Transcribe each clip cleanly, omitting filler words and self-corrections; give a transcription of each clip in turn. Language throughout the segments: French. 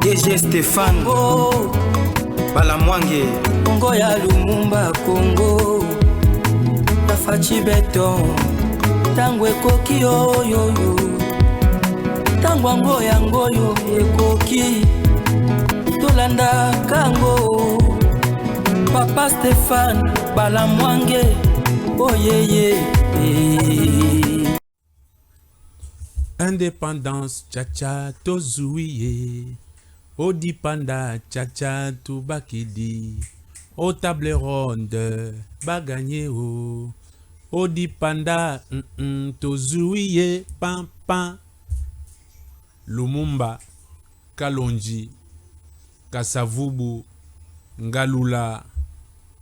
DG Stéphane Congo Balamwange Congo ya Lumumba Congo Tafachi beton Tangwe koki oyoyo Tangwango yango yo ekoki Tolanda kango Papa Stéphane Balamwange Oyeye Indépendance, tcha-tcha, tozouye. Odipanda, tcha-tcha, toubakidi. Au table ronde, bagagné o. Odipanda, tozouye, pam pam. Lumumba, Kalonji, Kasavubu, Ngalula,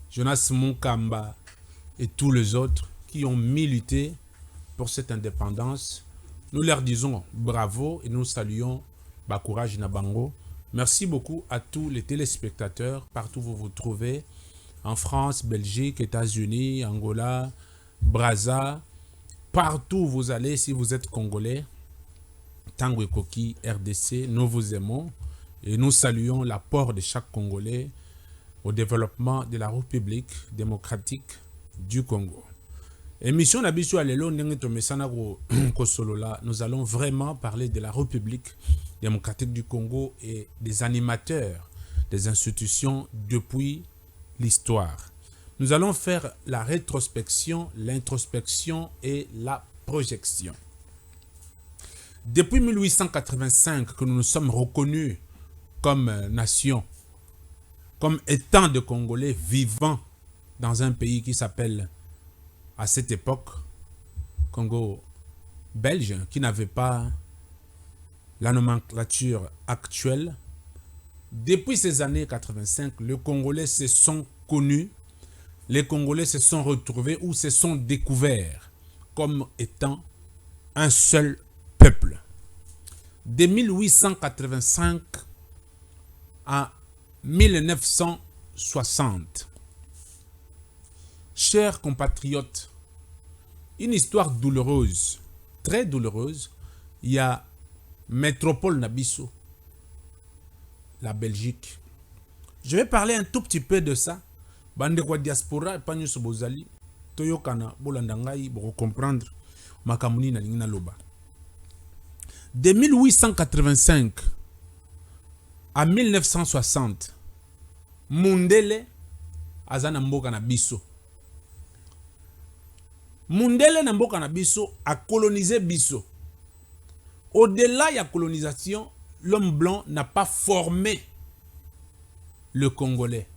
Jonas Munkamba et tous les autres qui ont milité pour cette indépendance. Nous leur disons bravo et nous saluons Bakourage Nabango. Merci beaucoup à tous les téléspectateurs, partout où vous vous trouvez, en France, Belgique, États-Unis, Angola, Brazza, partout où vous allez, si vous êtes congolais, Tanguy Koki, RDC, nous vous aimons et nous saluons l'apport de chaque Congolais au développement de la République démocratique du Congo. Émission Nabiso Alelo nous allons vraiment parler de la République démocratique du Congo et des animateurs des institutions depuis l'histoire. Nous allons faire la rétrospection, l'introspection et la projection. Depuis 1885 que nous nous sommes reconnus comme nation, comme étant de Congolais vivant dans un pays qui s'appelle à cette époque, Congo belge, qui n'avait pas la nomenclature actuelle. Depuis ces années 85, les Congolais se sont connus, les Congolais se sont retrouvés ou se sont découverts comme étant un seul peuple. De 1885 à 1960, chers compatriotes, une histoire douloureuse, très douloureuse. Il y a Métropole Nabiso, la Belgique. Je vais parler un tout petit peu de ça. Bande kwa diaspora, panyo sobozali, toyokana, bolandangai, pour comprendre, makamuni na lingina loba. De 1885 à 1960, Mundele azana mboka na biso. Mundele na mboka na biso a colonisé biso. Au-delà de la colonisation, l'homme blanc n'a pas formé le Congolais.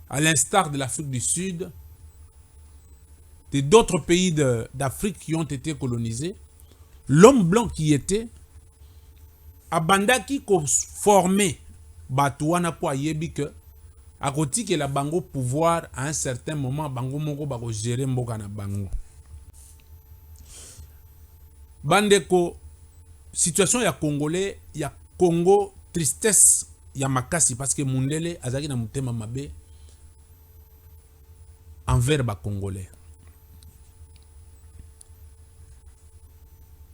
À l'instar de l'Afrique du Sud, et d'autres pays d'Afrique qui ont été colonisés, l'homme blanc qui était abandaki ko formé Batouana po ayebi que à côté que la bango pouvoir à un certain moment bango moko bako gérer mboka na bango. Bandeko situation ya Congolais ya Congo tristesse ya makasi parce que Mundele azaki na mutema mabe envers ba Congolais.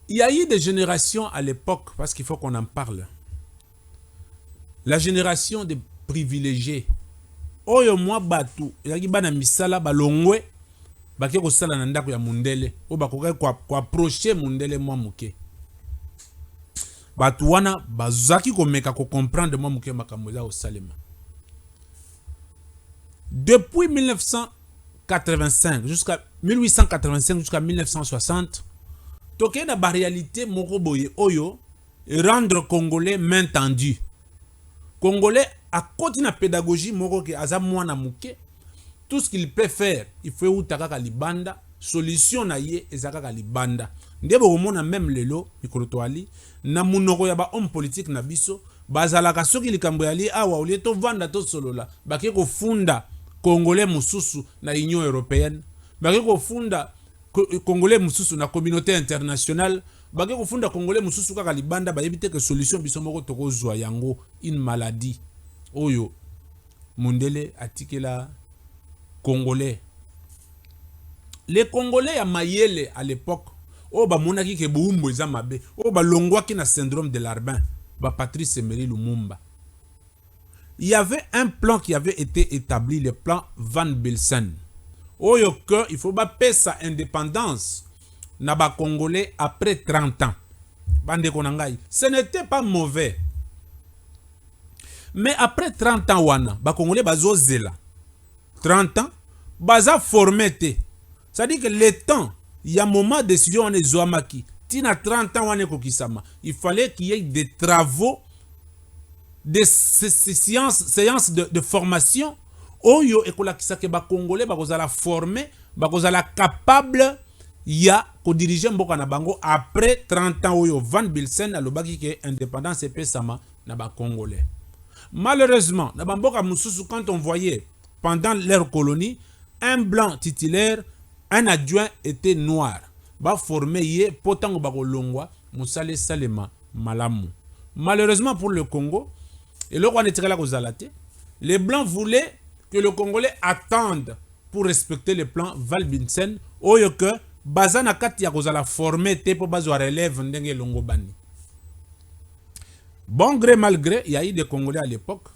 Il y a eu des générations à l'époque, parce qu'il faut qu'on en parle. La génération des privilégiés. Oyo mwa batu, yaki bana misala balongwe, baki ko sala na ndako ya Mundele, o bakoka ko approcher Mundele mwa muke. Batu wana bazaki ko meka ko comprendre mwa muke makambo za o salema. Depuis 1985 jusqu'à 1885 jusqu'à 1960, toke na ba réalité moko boye oyo rendre Congolais main tendue. Congolais à côté na pédagogie moko ke aza mwana muke, tout ce qu'il peut faire, il faut utaka libanda, solution na ye ezaka libanda. Ndebo komona même lelo mikolo toali na munoko ya ba homme politique na biso bazalaka soki likambo yali awa olie to vanda to solola bake ko funda Congolais mususu na Union européenne, bake ko funda Congolais mususu na communauté internationale, bake ko funda Congolais mususu kaka libanda ba yebite que solution biso moko toko zwa yango une maladie oyo Mundele atikela Congolais. Les Congolais ya mayele à l'époque o ba monaki ke buumbo eza mabe o ba longwaki na syndrome de Larbin ba Patrice Emery Lumumba il y avait un plan qui avait été établi, le plan Van Bilsen. Oyo que il faut pas payer sa indépendance na ba Congolais après 30 ans. Bande konangai. Ce n'était pas mauvais. Mais après 30 ans wana, ba Congolais bazo zela. 30 ans, baza formé te. C'est-à-dire que le temps, il y a un moment de décision on est zoamaki. Tina 30 ans wana kokisama. Il fallait qu'il y ait des travaux, des séances de formation. Oyo ekola kisake ba Congolais bakozala formé, bakozala capable ya ko diriger mboka na bango après 30 ans oyo Van Bilsen alobaki ke indépendance epesama na ba Congolais. Malheureusement, na bamboka mususu quand on voyait pendant leur colonie un blanc titulaire, un adjoint était noir. Ba formé ye potango ba kolongwa musale salema malamu. Malheureusement pour le Congo, et le roi netikala kozalate, les blancs voulaient que le Congolais attende pour respecter le plan Van Bilsen oyo que bazana kati ya kozala formé te po bazwa relève ndenge longo bani. Bon gré mal gré, il y a eu des Congolais à l'époque.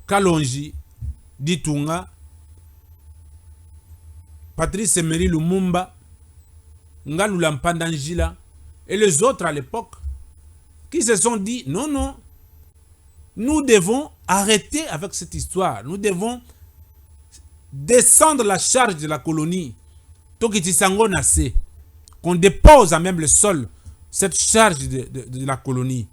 Kalonji, Ditunga, Patrice Emery Lumumba, Ngalula Mpandangila et les autres à l'époque qui se sont dit non, non, nous devons arrêter avec cette histoire. Nous devons descendre la charge de la colonie. Tokitisango Nassé, qu'on dépose à même le sol cette charge de la colonie.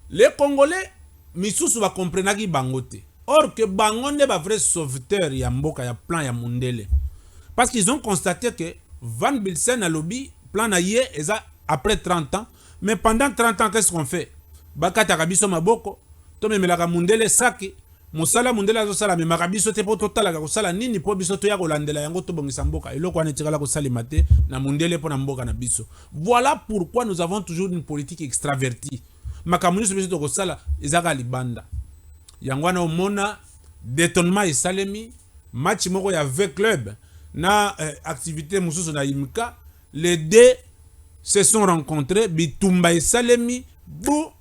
Les Congolais, misusu va comprendre qui bangote. Or que bango n'est pas vrai sauveteur ya mboka ya plan ya mundele. Parce qu'ils ont constaté que Van Bilsen a lobby plan na ye après 30 ans. Mais pendant 30 ans, qu'est-ce qu'on fait? Bakata kabiso maboko, to memelaka mundele saki. Mosala mundela zo sala me makabiso te po totala ka kosala nini po biso to ya kolandela yango to bongisa mboka eloko ane tikala kosala mate na mundele po na mboka na biso. Voilà pourquoi nous avons toujours une politique extravertie. Makamuni so biso to kosala ezaka libanda. Yango wana omona détonnement esalemi match moko ya V club na activité mususu na Imka, les deux se sont rencontrés bitumba esalemi bu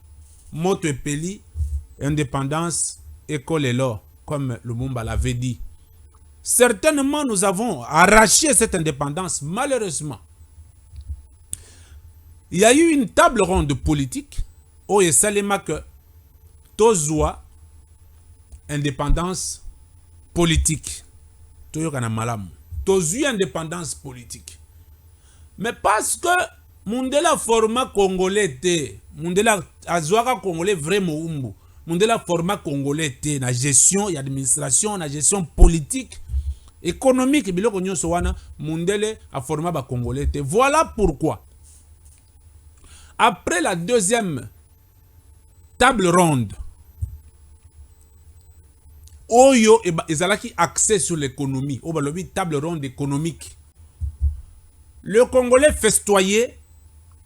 moto epeli indépendance école et l'or, comme Lumumba l'avait dit. Certainement, nous avons arraché cette indépendance, malheureusement. Il y a eu une table ronde politique où il salema que Tozwa indépendance politique. Toyokana malamu. Tozu indépendance politique. Mais parce que Mundela format congolais te, Mundela azwaka congolais vraiment umbu. Mundela format congolais te na gestion et administration, na gestion politique, économique biloko nyonso wana Mundele a format ba congolais te. Voilà pourquoi après la deuxième table ronde oyo ezalaki axé sur l'économie, o balobi table ronde économique. Le Congolais festoyé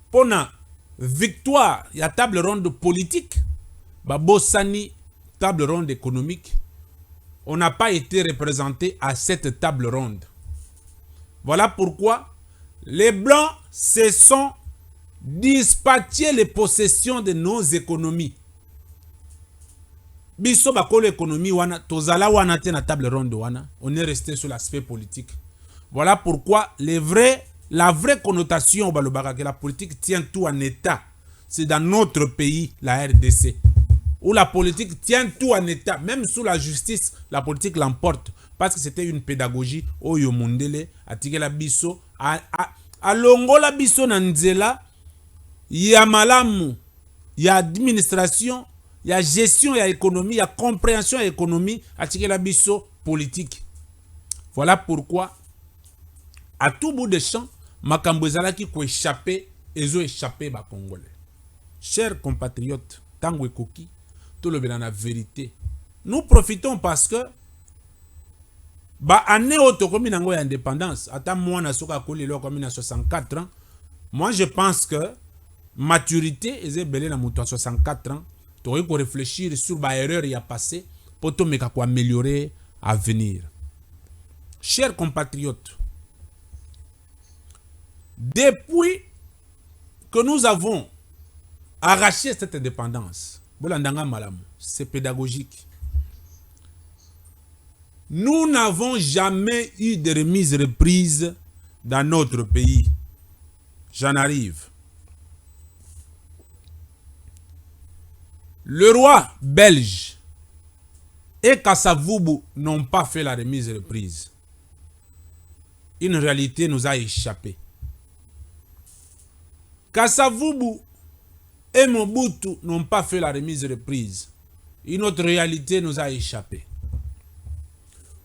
pour la victoire, il y a table ronde politique. Babosani, table ronde économique, on n'a pas été représenté à cette table ronde. Voilà pourquoi les Blancs se sont dispatchés les possessions de nos économies. Biso bakolo économie wana, tozala wana te na table ronde wana, on est resté sur l'aspect politique. Voilà pourquoi la vraie connotation que la politique tient tout en état, c'est dans notre pays, la RDC. Où la politique tient tout en état, même sous la justice, la politique l'emporte. Parce que c'était une pédagogie. Oyo Mundele, atikela biso, a longola biso nanzela, ya malamu, ya administration, ya gestion, ya économie, ya compréhension ya économie, atikela biso politique. Voilà pourquoi, à tout bout de champ, makambo ezalaki ko échapper, ezo échapper ba Congolais. Chers compatriotes, tango ekoki, tout le bien la vérité. Nous profitons parce que année auto comme une indépendance, attends moi na soka kolelo comme na 64 ans. Moi je pense que maturité est belé na muto à 64 ans. Tu aurais qu'on réfléchir sur ba erreur y a passé pour te mettre quoi améliorer à venir. Chers compatriotes, depuis que nous avons arracher cette indépendance. C'est pédagogique. Nous n'avons jamais eu de remise-reprise dans notre pays. J'en arrive. Le roi belge et Kasavubu n'ont pas fait la remise-reprise. Une réalité nous a échappé. Kasavubu et Mobutu n'ont pas fait la remise-reprise. Une autre réalité nous a échappé.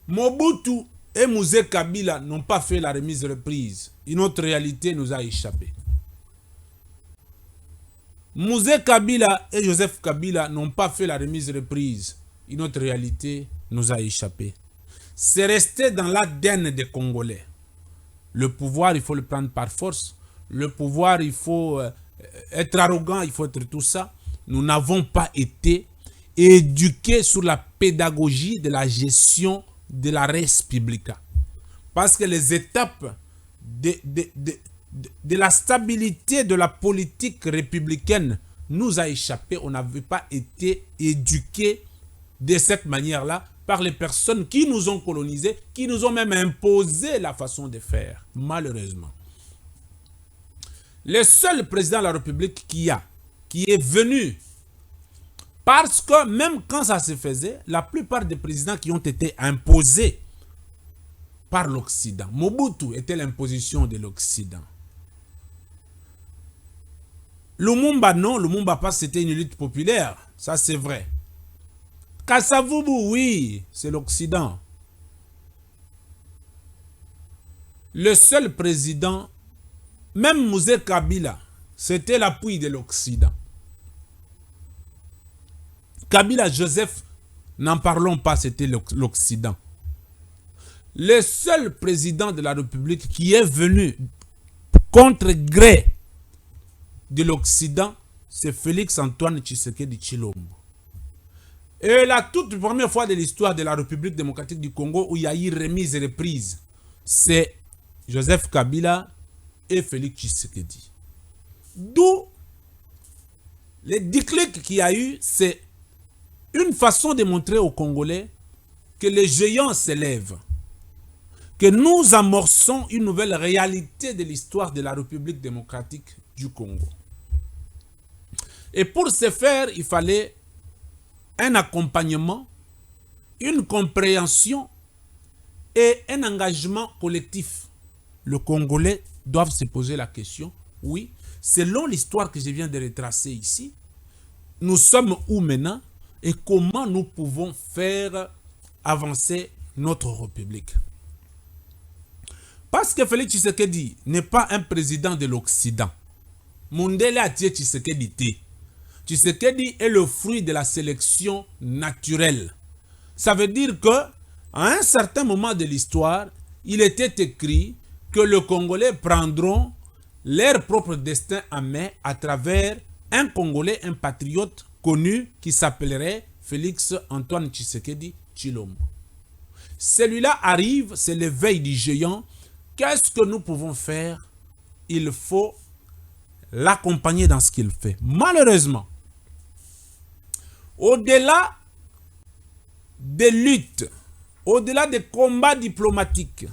Mobutu et Mouzé Kabila n'ont pas fait la remise-reprise. Une autre réalité nous a échappé. Mouzé Kabila et Joseph Kabila n'ont pas fait la remise-reprise. Une autre réalité nous a échappé. C'est resté dans l'ADN des Congolais. Le pouvoir, il faut le prendre par force. Le pouvoir, il faut être arrogant, il faut être tout ça. Nous n'avons pas été éduqués sur la pédagogie de la gestion de la res publica. Parce que les étapes de la stabilité de la politique républicaine nous a échappé. On n'avait pas été éduqués de cette manière-là par les personnes qui nous ont colonisés, qui nous ont même imposé la façon de faire, malheureusement. Le seul président de la République qui est venu, parce que même quand ça se faisait, la plupart des présidents qui ont été imposés par l'Occident, Mobutu était l'imposition de l'Occident. Lumumba non, Lumumba pas, c'était une lutte populaire, ça c'est vrai. Kasavubu, oui, c'est l'Occident. Le seul président, même Mouzé Kabila, c'était l'appui de l'Occident. Kabila Joseph, n'en parlons pas, c'était l'Occident. Le seul président de la République qui est venu contre gré de l'Occident, c'est Félix Antoine Tshisekedi Tshilombo. Et la toute première fois de l'histoire de la République démocratique du Congo où il y a eu remise et reprise, c'est Joseph Kabila et Félix Tshisekedi. D'où le déclic qu'il y a eu, c'est une façon de montrer aux Congolais que les géants s'élèvent, que nous amorçons une nouvelle réalité de l'histoire de la République démocratique du Congo. Et pour ce faire, il fallait un accompagnement, une compréhension et un engagement collectif. Les Congolais doivent se poser la question, oui, selon l'histoire que je viens de retracer ici, nous sommes où maintenant et comment nous pouvons faire avancer notre République. Parce que Félix Tshisekedi n'est pas un président de l'Occident. Mundele Atie Tshisekedi té. Tshisekedi est le fruit de la sélection naturelle. Ça veut dire que à un certain moment de l'histoire, il était écrit que les Congolais prendront leur propre destin en main à travers un Congolais, un patriote connu qui s'appellerait Félix Antoine Tshisekedi Tshilombo. Celui-là arrive, c'est l'éveil du géant. Qu'est-ce que nous pouvons faire? Il faut l'accompagner dans ce qu'il fait. Malheureusement, au-delà des luttes, au-delà des combats diplomatiques,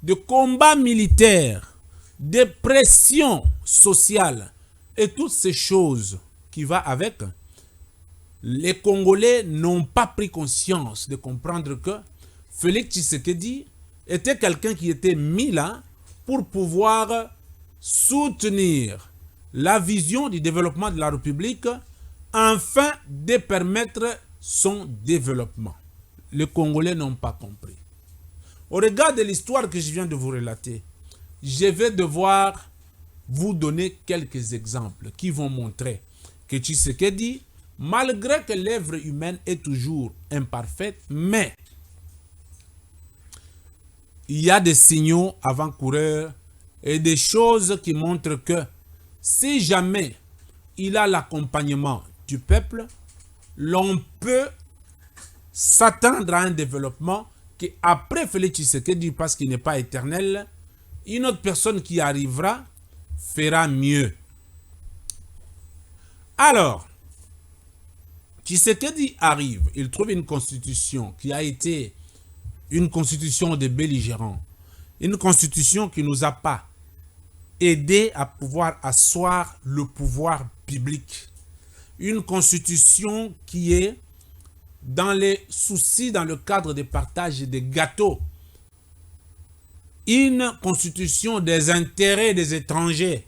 des combats militaires, des pressions sociales et toutes ces choses qui vont avec, les Congolais n'ont pas pris conscience de comprendre que Félix Tshisekedi était quelqu'un qui était mis là pour pouvoir soutenir la vision du développement de la République afin de permettre son développement. Les Congolais n'ont pas compris. Au regard de l'histoire que je viens de vous relater, je vais devoir vous donner quelques exemples qui vont montrer que Tshisekedi, malgré que l'œuvre humaine est toujours imparfaite, mais il y a des signaux avant-coureurs et des choses qui montrent que si jamais il a l'accompagnement du peuple, l'on peut s'attendre à un développement qui, après Félix Tshisekedi, parce qu'il n'est pas éternel, une autre personne qui arrivera fera mieux. Alors, Tshisekedi arrive, il trouve une constitution qui a été une constitution de belligérants, une constitution qui ne nous a pas aidé à pouvoir asseoir le pouvoir public, une constitution qui est dans les soucis, dans le cadre des partages des gâteaux, une constitution des intérêts des étrangers.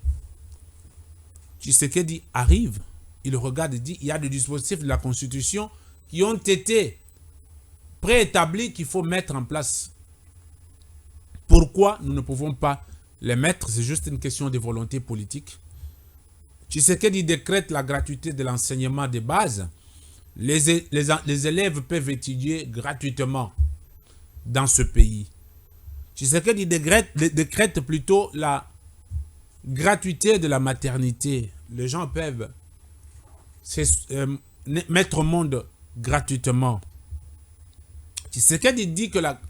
Tshisekedi arrive, il regarde et dit, il y a des dispositifs de la constitution qui ont été préétablis qu'il faut mettre en place. Pourquoi nous ne pouvons pas les mettre? C'est juste une question de volonté politique. Tshisekedi décrète la gratuité de l'enseignement de base. Les élèves peuvent étudier gratuitement dans ce pays. Tshisekedi décrète plutôt la gratuité de la maternité. Les gens peuvent mettre au monde gratuitement. Tshisekedi dit que la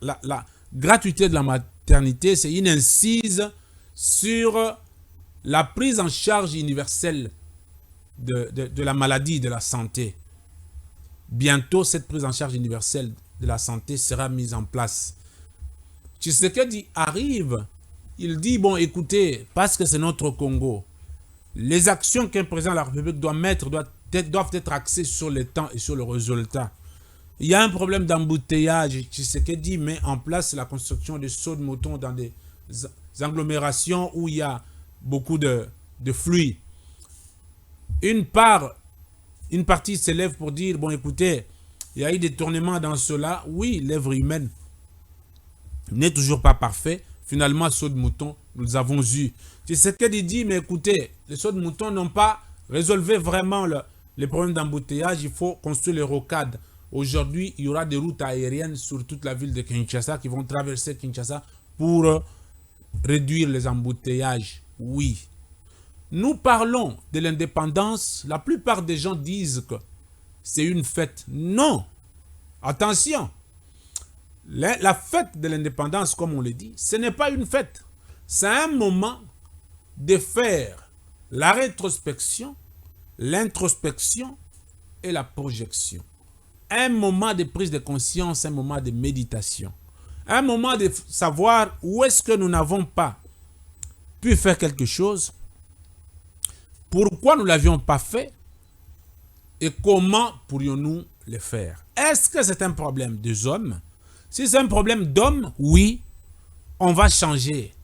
gratuité de la maternité, c'est une incise sur la prise en charge universelle de la maladie, de la santé. Bientôt, cette prise en charge universelle de la santé sera mise en place. Tshisekedi arrive, il dit, bon, écoutez, parce que c'est notre Congo, les actions qu'un président de la République doit mettre doivent être axées sur le temps et sur le résultat. Il y a un problème d'embouteillage. Tshisekedi met en place la construction de sauts de moutons dans des agglomérations où il y a beaucoup de flux. Une partie s'élève pour dire, bon écoutez, il y a eu des tournements dans cela. Oui, l'œuvre humaine n'est toujours pas parfaite. Finalement, saut de mouton, nous avons eu. Tshisekedi dit, mais écoutez, les sauts de mouton n'ont pas résolu vraiment les problèmes d'embouteillage. Il faut construire les rocades. Aujourd'hui, il y aura des routes aériennes sur toute la ville de Kinshasa qui vont traverser Kinshasa pour réduire les embouteillages. Oui. Nous parlons de l'indépendance. La plupart des gens disent que c'est une fête. Non. Attention. La fête de l'indépendance, comme on le dit, ce n'est pas une fête. C'est un moment de faire la rétrospection, l'introspection et la projection. Un moment de prise de conscience, un moment de méditation. Un moment de savoir où est-ce que nous n'avons pas pu faire quelque chose, pourquoi nous ne l'avions pas fait et comment pourrions-nous le faire. Est-ce que c'est un problème des hommes? Si c'est un problème d'hommes, oui, on va changer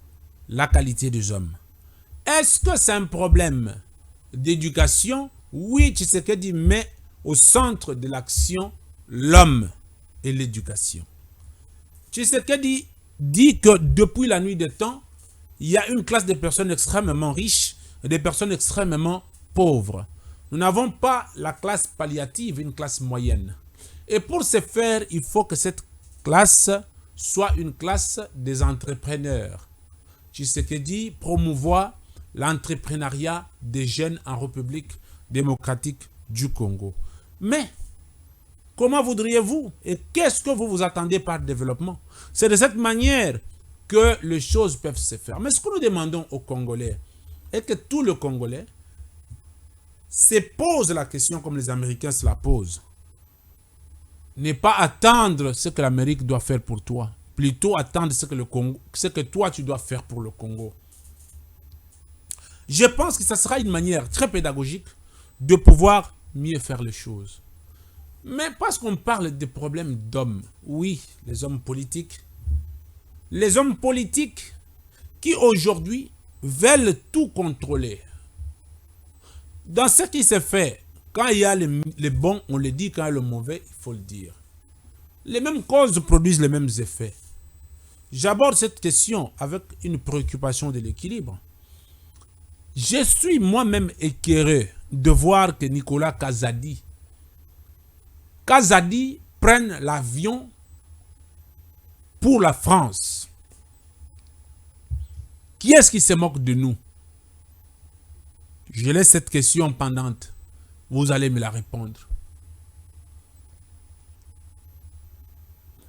la qualité des hommes. Est-ce que c'est un problème d'éducation? Oui, Tshisekedi met au centre de l'action l'homme et l'éducation. Tshisekedi dit que depuis la nuit des temps, il y a une classe de personnes extrêmement riches et des personnes extrêmement pauvres. Nous n'avons pas la classe palliative, une classe moyenne. Et pour ce faire, il faut que cette classe soit une classe des entrepreneurs. Tshisekedi promouvoit l'entrepreneuriat des jeunes en République démocratique du Congo. Mais, comment voudriez-vous et qu'est-ce que vous vous attendez par développement? C'est de cette manière que les choses peuvent se faire. Mais ce que nous demandons aux Congolais est que tous les Congolais se posent la question comme les Américains se la posent. Ne pas attendre ce que l'Amérique doit faire pour toi. Plutôt attendre ce que toi tu dois faire pour le Congo. Je pense que ça sera une manière très pédagogique de pouvoir mieux faire les choses. Mais parce qu'on parle des problèmes d'hommes, oui, les hommes politiques qui aujourd'hui veulent tout contrôler. Dans ce qui se fait, quand il y a les bons, on le dit, quand il y a le mauvais, il faut le dire. Les mêmes causes produisent les mêmes effets. J'aborde cette question avec une préoccupation de l'équilibre. Je suis moi-même écœuré de voir que Nicolas Kazadi prenne l'avion pour la France. Qui est-ce qui se moque de nous? Je laisse cette question pendante. Vous allez me la répondre.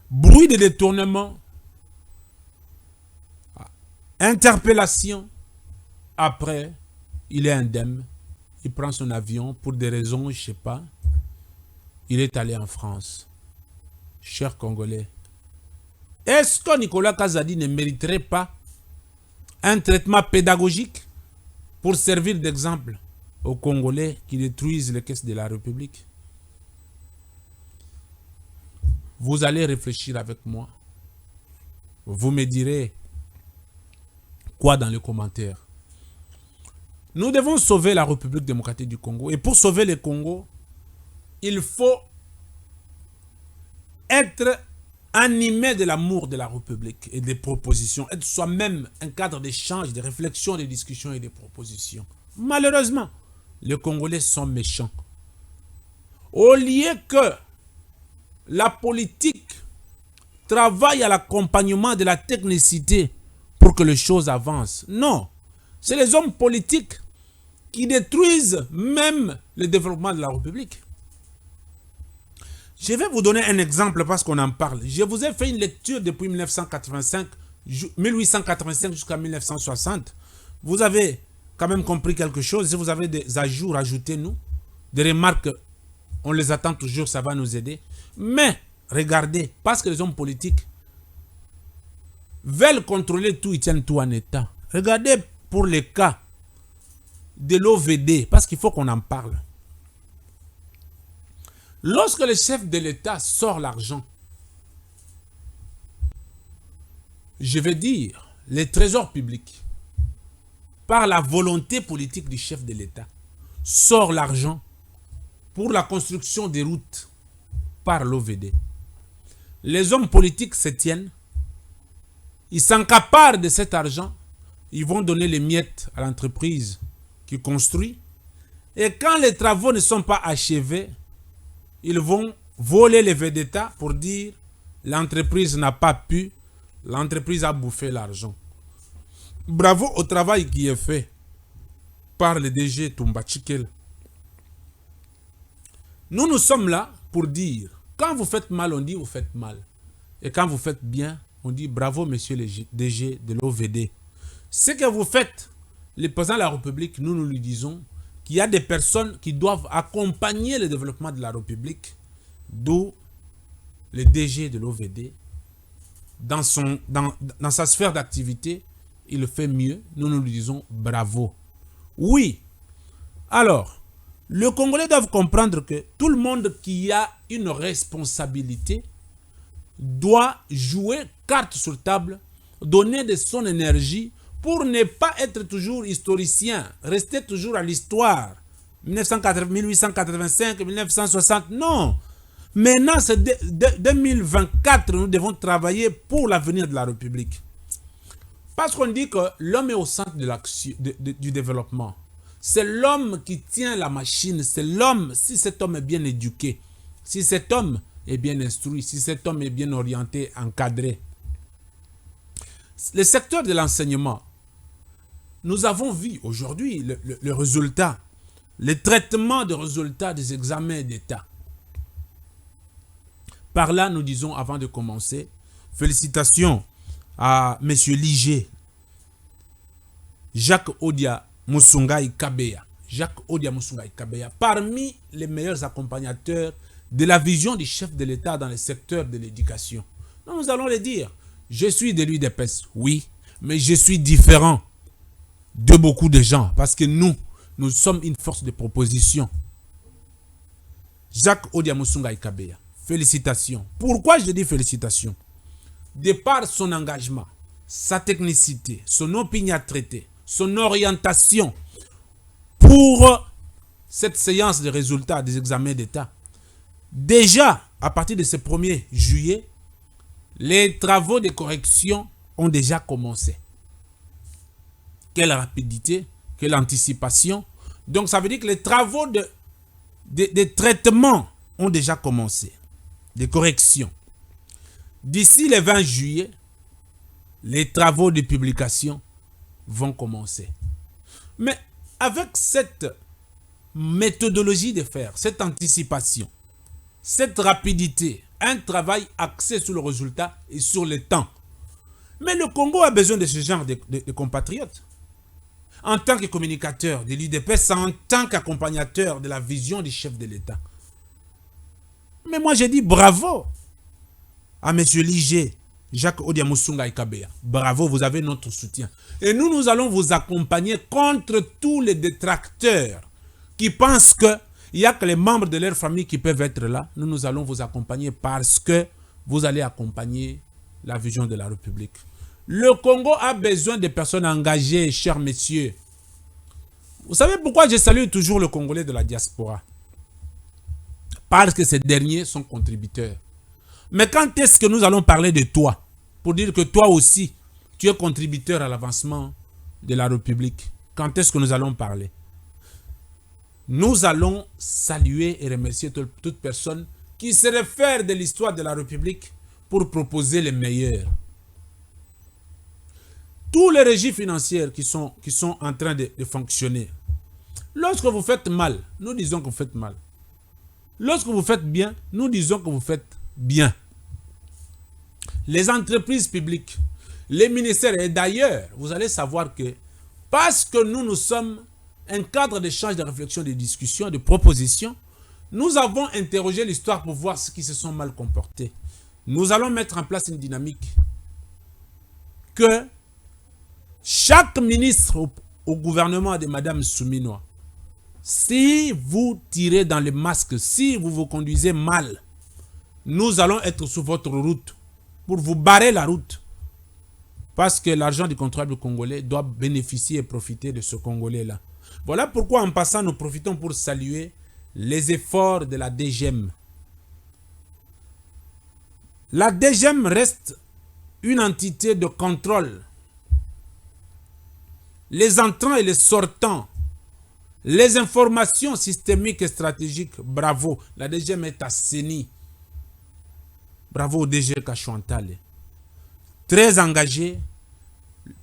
Bruit de détournement. Interpellation. Après, il est indemne. il prend son avion pour des raisons, je ne sais pas. Il est allé en France. Chers Congolais, est-ce que Nicolas Kazadi ne mériterait pas un traitement pédagogique pour servir d'exemple aux Congolais qui détruisent les caisses de la République? Vous allez réfléchir avec moi. Vous me direz quoi dans les commentaires. Nous devons sauver la République démocratique du Congo. Et pour sauver le Congo, il faut être animé de l'amour de la République et des propositions. Être soi-même un cadre d'échange, de réflexion, de discussion et de propositions. Malheureusement, les Congolais sont méchants. Au lieu que la politique travaille à l'accompagnement de la technicité pour que les choses avancent. Non, c'est les hommes politiques qui détruisent même le développement de la République. Je vais vous donner un exemple parce qu'on en parle. Je vous ai fait une lecture depuis 1885 jusqu'à 1960. Vous avez quand même compris quelque chose. Si vous avez des ajouts, rajoutez-nous. Des remarques, on les attend toujours, ça va nous aider. Mais, regardez, parce que les hommes politiques veulent contrôler tout, ils tiennent tout en état. Regardez pour les cas de l'OVD, parce qu'il faut qu'on en parle. Lorsque le chef de l'État sort l'argent, je vais dire, les trésors publics, par la volonté politique du chef de l'État, sort l'argent pour la construction des routes par l'OVD. Les hommes politiques se tiennent, ils s'accaparent de cet argent, ils vont donner les miettes à l'entreprise qui construit, et quand les travaux ne sont pas achevés, ils vont voler les vedettes pour dire l'entreprise n'a pas pu, l'entreprise a bouffé l'argent. Bravo au travail qui est fait par le DG Toumba Tchikel. Nous sommes là pour dire, quand vous faites mal, on dit vous faites mal. Et quand vous faites bien, on dit bravo monsieur le DG de l'OVD. Ce que vous faites, le président de la République, nous lui disons qu'il y a des personnes qui doivent accompagner le développement de la République, d'où le DG de l'OVD. Dans sa sphère d'activité, il le fait mieux. Nous lui disons bravo. Oui. Alors, les Congolais doivent comprendre que tout le monde qui a une responsabilité doit jouer carte sur table, donner de son énergie pour ne pas être toujours historicien, rester toujours à l'histoire. 1885, 1960, non. Maintenant, c'est 2024, nous devons travailler pour l'avenir de la République. Parce qu'on dit que l'homme est au centre de du développement. C'est l'homme qui tient la machine. C'est l'homme, si cet homme est bien éduqué, si cet homme est bien instruit, si cet homme est bien orienté, encadré. Le secteur de l'enseignement, nous avons vu aujourd'hui le résultat, le traitement de résultats des examens d'État. Par là, nous disons, avant de commencer, félicitations à M. Ligé, Jacques Odia Musungai Kabeya. Jacques Odia Musungai Kabeya, parmi les meilleurs accompagnateurs de la vision du chef de l'État dans le secteur de l'éducation. Nous allons le dire, je suis de l'UDPS, oui, mais je suis différent de beaucoup de gens, parce que nous sommes une force de proposition. Jacques Odia Musungai Kabeya, félicitations. Pourquoi je dis félicitations? De par son engagement, sa technicité, son opiniâtreté, son orientation pour cette séance de résultats des examens d'État. Déjà, à partir de ce 1er juillet, les travaux de correction ont déjà commencé. Quelle rapidité, quelle anticipation. Donc ça veut dire que les travaux de traitement ont déjà commencé, de correction. D'ici le 20 juillet, les travaux de publication vont commencer. Mais avec cette méthodologie de faire, cette anticipation, cette rapidité, un travail axé sur le résultat et sur le temps. Mais le Congo a besoin de ce genre de compatriotes. en tant que communicateur de l'UDPS, en tant qu'accompagnateur de la vision du chef de l'État. Mais moi, j'ai dit bravo à M. Ligé, Jacques Odiamusunga Ikabea. Bravo, vous avez notre soutien. Et nous allons vous accompagner contre tous les détracteurs qui pensent qu'il n'y a que les membres de leur famille qui peuvent être là. Nous allons vous accompagner parce que vous allez accompagner la vision de la République. Le Congo a besoin de personnes engagées, chers messieurs. Vous savez pourquoi je salue toujours le Congolais de la diaspora? Parce que ces derniers sont contributeurs. Mais quand est-ce que nous allons parler de toi? Pour dire que toi aussi, tu es contributeur à l'avancement de la République. Quand est-ce que nous allons parler? Nous allons saluer et remercier toute personne qui se réfère de l'histoire de la République pour proposer les meilleurs. Tous les régies financières qui sont en train de fonctionner. Lorsque vous faites mal, nous disons que vous faites mal. Lorsque vous faites bien, nous disons que vous faites bien. Les entreprises publiques, les ministères, et d'ailleurs, vous allez savoir que parce que nous sommes un cadre d'échange, de réflexion, de discussion, de proposition, nous avons interrogé l'histoire pour voir ceux qui se sont mal comportés. Nous allons mettre en place une dynamique que chaque ministre au gouvernement de Mme Souminoa, si vous tirez dans les masques, si vous vous conduisez mal, nous allons être sur votre route pour vous barrer la route. Parce que l'argent du contribuable congolais doit bénéficier et profiter de ce Congolais-là. Voilà pourquoi en passant, nous profitons pour saluer les efforts de la DGM. La DGM reste une entité de contrôle. Les entrants et les sortants, les informations systémiques et stratégiques, bravo, la DGM est assainie. Bravo au DG Kachouantale. Très engagé,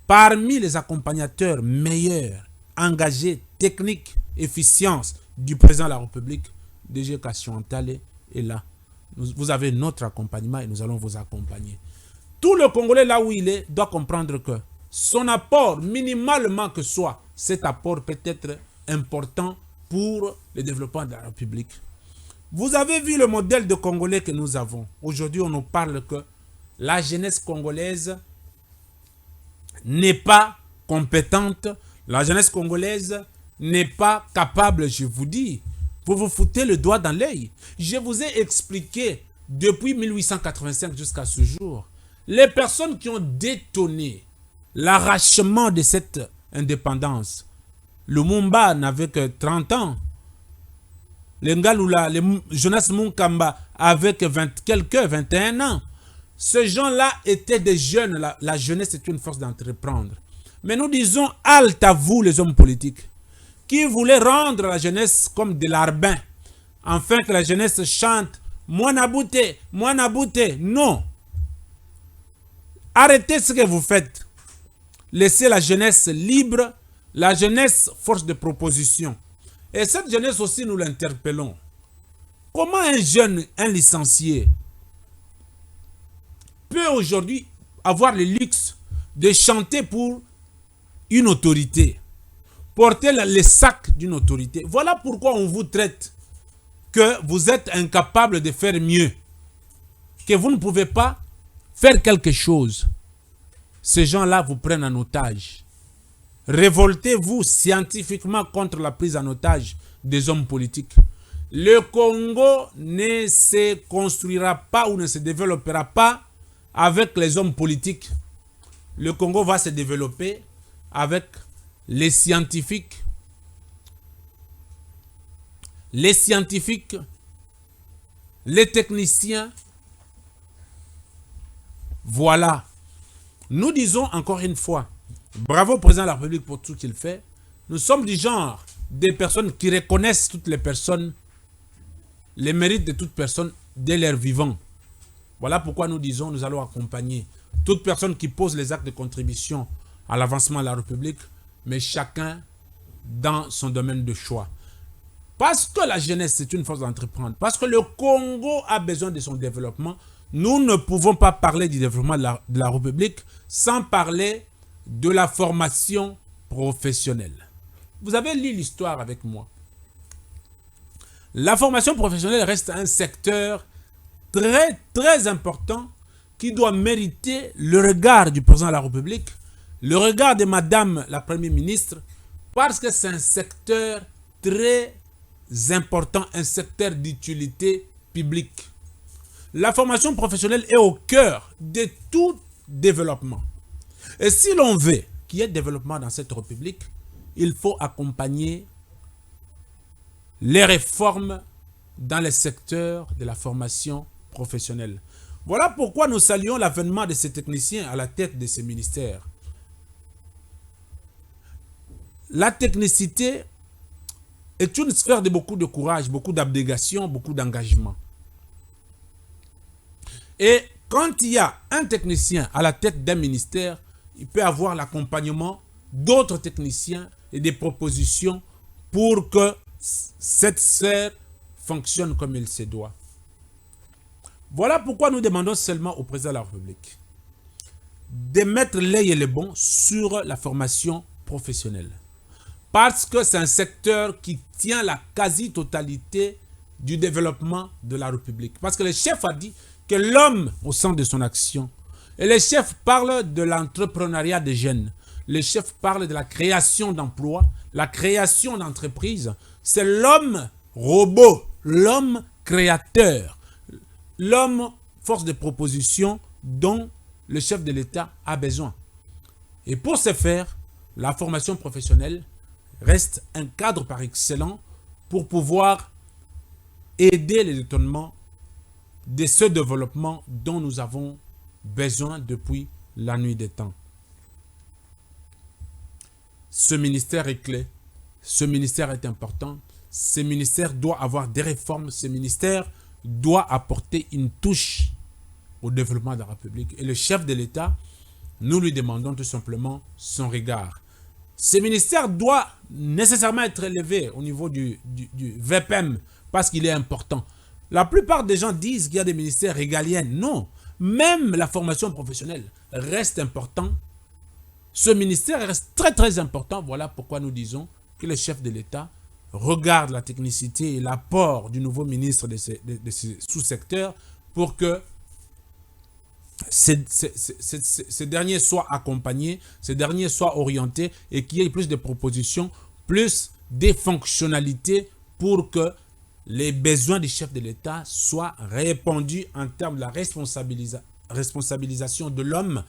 parmi les accompagnateurs meilleurs, engagés, techniques, efficience du président de la République, DG Kachouantale est là. Vous avez notre accompagnement et nous allons vous accompagner. Tout le Congolais, là où il est, doit comprendre que son apport, minimalement que soit, cet apport peut être important pour le développement de la République. Vous avez vu le modèle de Congolais que nous avons. Aujourd'hui, on nous parle que la jeunesse congolaise n'est pas compétente. La jeunesse congolaise n'est pas capable, je vous dis. Vous vous foutez le doigt dans l'œil. Je vous ai expliqué depuis 1885 jusqu'à ce jour, les personnes qui ont détonné l'arrachement de cette indépendance. Lumumba n'avait que 30 ans. Les Ngalula, les Jonas Munkamba avec 21 ans. Ces gens-là étaient des jeunes. La jeunesse est une force d'entreprendre. Mais nous disons halte à vous les hommes politiques qui voulaient rendre la jeunesse comme de l'arbin, afin que la jeunesse chante « Mwana Bouté, Mwana Bouté ». Non. Arrêtez ce que vous faites. Laissez la jeunesse libre, la jeunesse force de proposition. Et cette jeunesse aussi, nous l'interpellons. Comment un jeune, un licencié, peut aujourd'hui avoir le luxe de chanter pour une autorité, porter les sacs d'une autorité? Voilà pourquoi on vous traite que vous êtes incapable de faire mieux, que vous ne pouvez pas faire quelque chose. Ces gens-là vous prennent en otage. Révoltez-vous scientifiquement contre la prise en otage des hommes politiques. Le Congo ne se construira pas ou ne se développera pas avec les hommes politiques. Le Congo va se développer avec les scientifiques, les techniciens. Voilà. Nous disons encore une fois, bravo au président de la République pour tout ce qu'il fait. Nous sommes du genre des personnes qui reconnaissent toutes les personnes, les mérites de toute personne dès leur vivant. Voilà pourquoi nous disons, nous allons accompagner toute personne qui pose les actes de contribution à l'avancement de la République, mais chacun dans son domaine de choix. Parce que la jeunesse, c'est une force d'entreprendre. Parce que le Congo a besoin de son développement. Nous ne pouvons pas parler du développement de la République sans parler de la formation professionnelle. Vous avez lu l'histoire avec moi. La formation professionnelle reste un secteur très, très important qui doit mériter le regard du président de la République, le regard de Madame la Première ministre, parce que c'est un secteur très important, un secteur d'utilité publique. La formation professionnelle est au cœur de tout développement. Et si l'on veut qu'il y ait développement dans cette République, il faut accompagner les réformes dans le secteur de la formation professionnelle. Voilà pourquoi nous saluons l'avènement de ces techniciens à la tête de ces ministères. La technicité est une sphère de beaucoup de courage, beaucoup d'abnégation, beaucoup d'engagement. Et quand il y a un technicien à la tête d'un ministère, il peut avoir l'accompagnement d'autres techniciens et des propositions pour que cette sphère fonctionne comme il se doit. Voilà pourquoi nous demandons seulement au président de la République de mettre l'œil et le bon sur la formation professionnelle. Parce que c'est un secteur qui tient la quasi-totalité du développement de la République. Parce que le chef a dit que l'homme au centre de son action. Et le chef parle de l'entrepreneuriat des jeunes. Le chef parle de la création d'emplois, la création d'entreprises. C'est l'homme robot, l'homme créateur, l'homme force de proposition dont le chef de l'État a besoin. Et pour ce faire, la formation professionnelle reste un cadre par excellence pour pouvoir aider le détournement de ce développement dont nous avons besoin depuis la nuit des temps. Ce ministère est clé, ce ministère est important, ce ministère doit avoir des réformes, ce ministère doit apporter une touche au développement de la République. Et le chef de l'État, nous lui demandons tout simplement son regard. Ce ministère doit nécessairement être élevé au niveau du VPM parce qu'il est important. La plupart des gens disent qu'il y a des ministères régaliens. Non, même la formation professionnelle reste important. Ce ministère reste très très important. Voilà pourquoi nous disons que le chef de l'État regarde la technicité et l'apport du nouveau ministre de ces sous-secteurs pour que ces derniers soient accompagnés, ces derniers soient orientés et qu'il y ait plus de propositions, plus de fonctionnalités pour que les besoins du chef de l'État soient répondus en termes de la responsabilisation de l'homme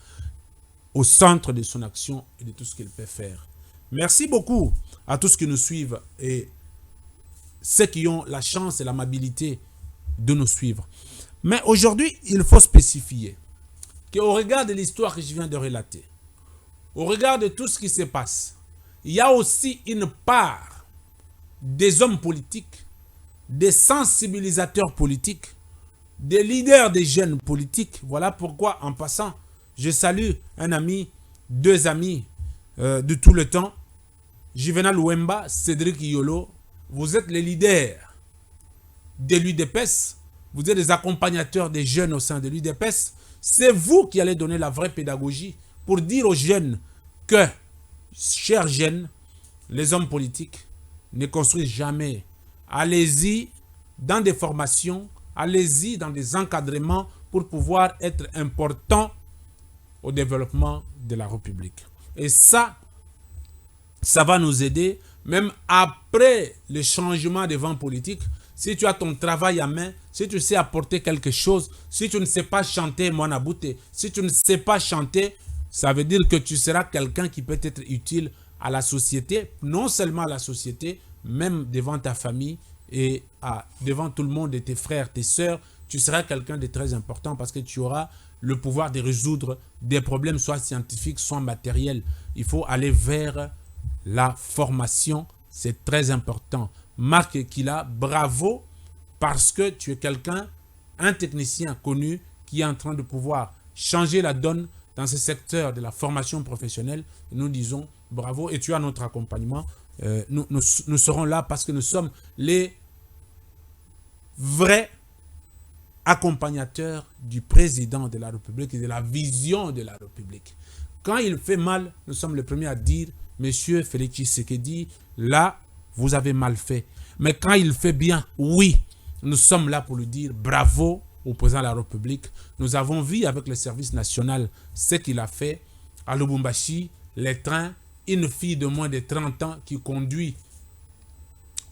au centre de son action et de tout ce qu'il peut faire. Merci beaucoup à tous qui nous suivent et ceux qui ont la chance et l'amabilité de nous suivre. Mais aujourd'hui, il faut spécifier qu'au regard de l'histoire que je viens de relater, au regard de tout ce qui se passe, il y a aussi une part des hommes politiques, des sensibilisateurs politiques, des leaders des jeunes politiques. Voilà pourquoi, en passant, je salue un ami, deux amis de tout le temps, Juvenal Wemba, Cédric Yolo. Vous êtes les leaders de l'UDPS, vous êtes des accompagnateurs des jeunes au sein de l'UDPS. C'est vous qui allez donner la vraie pédagogie pour dire aux jeunes que, chers jeunes, les hommes politiques ne construisent jamais. Allez-y dans des formations, allez-y dans des encadrements pour pouvoir être important au développement de la République. Et ça va nous aider, même après le changement des vents politiques. Si tu as ton travail à main, si tu sais apporter quelque chose, si tu ne sais pas chanter Moanabouté, si tu ne sais pas chanter, ça veut dire que tu seras quelqu'un qui peut être utile à la société, non seulement à la société, même devant ta famille et devant tout le monde et tes frères, tes sœurs, tu seras quelqu'un de très important parce que tu auras le pouvoir de résoudre des problèmes soit scientifiques, soit matériels. Il faut aller vers la formation, c'est très important. Marc Kila, bravo parce que tu es quelqu'un, un technicien connu qui est en train de pouvoir changer la donne dans ce secteur de la formation professionnelle. Nous disons bravo et tu as notre accompagnement. Nous serons là parce que nous sommes les vrais accompagnateurs du président de la République et de la vision de la République. Quand il fait mal, nous sommes les premiers à dire Monsieur Félix Tshisekedi, là, vous avez mal fait. Mais quand il fait bien, oui, nous sommes là pour lui dire bravo au président de la République. Nous avons vu avec le service national ce qu'il a fait à Lubumbashi, les trains, une fille de moins de 30 ans qui conduit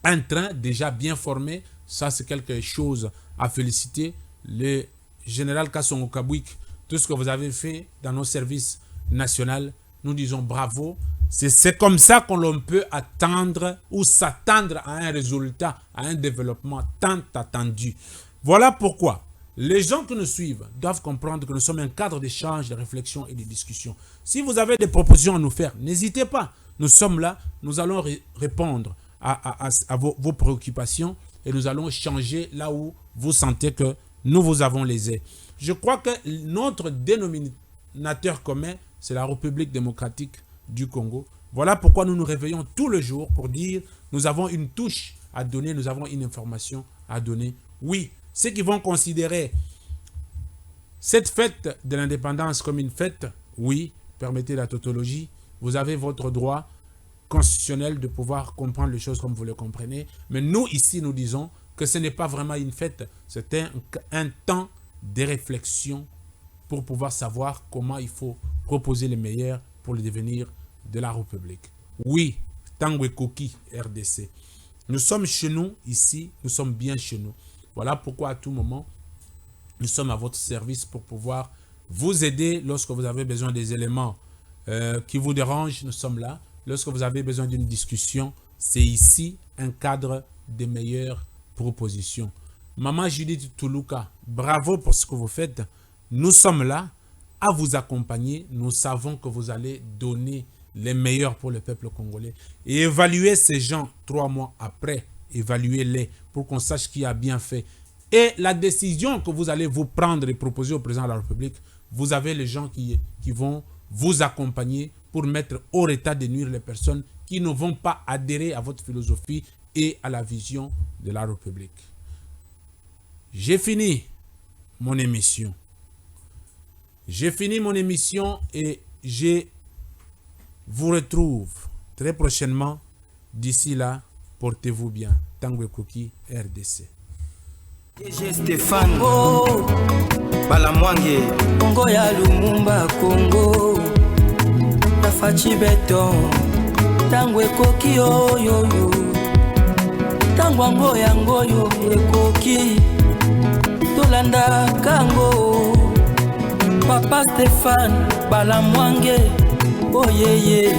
un train déjà bien formé. Ça, c'est quelque chose à féliciter. Le général Kassongo Kabwik, tout ce que vous avez fait dans nos services nationaux, nous disons bravo. C'est comme ça qu'on peut attendre ou s'attendre à un résultat, à un développement tant attendu. Voilà pourquoi les gens qui nous suivent doivent comprendre que nous sommes un cadre d'échange, de réflexion et de discussion. Si vous avez des propositions à nous faire, n'hésitez pas. Nous sommes là, nous allons répondre à vos préoccupations et nous allons changer là où vous sentez que nous vous avons lésé. Je crois que notre dénominateur commun, c'est la République démocratique du Congo. Voilà pourquoi nous nous réveillons tous les jours pour dire nous avons une touche à donner, nous avons une information à donner. Oui, ceux qui vont considérer cette fête de l'indépendance comme une fête, oui, permettez la tautologie, vous avez votre droit constitutionnel de pouvoir comprendre les choses comme vous le comprenez. Mais nous, ici, nous disons que ce n'est pas vraiment une fête, c'est un temps de réflexion pour pouvoir savoir comment il faut proposer le meilleur pour le devenir de la République. Oui, Tanguy Koki, RDC. Nous sommes chez nous, ici, nous sommes bien chez nous. Voilà pourquoi à tout moment, nous sommes à votre service pour pouvoir vous aider lorsque vous avez besoin des éléments qui vous dérangent, nous sommes là. Lorsque vous avez besoin d'une discussion, c'est ici un cadre de meilleures propositions. Maman Judith Toulouka, bravo pour ce que vous faites. Nous sommes là à vous accompagner. Nous savons que vous allez donner les meilleurs pour le peuple congolais. Et évaluer ces gens 3 mois après, évaluez-les pour qu'on sache qui a bien fait. Et la décision que vous allez vous prendre et proposer au président de la République, vous avez les gens qui vont vous accompagner pour mettre hors état de nuire les personnes qui ne vont pas adhérer à votre philosophie et à la vision de la République. J'ai fini mon émission. J'ai fini mon émission et je vous retrouve très prochainement. D'ici là, portez-vous bien. Tanguy Koki, RDC. DG Stéphane Balamwange Congo ya Lumumba Congo Tafachi Beton Tanguy Koki oyoyo Tangwango yangoyo ekoki Tolanda kango Papa Stéphane Balamwange oh yeah yeah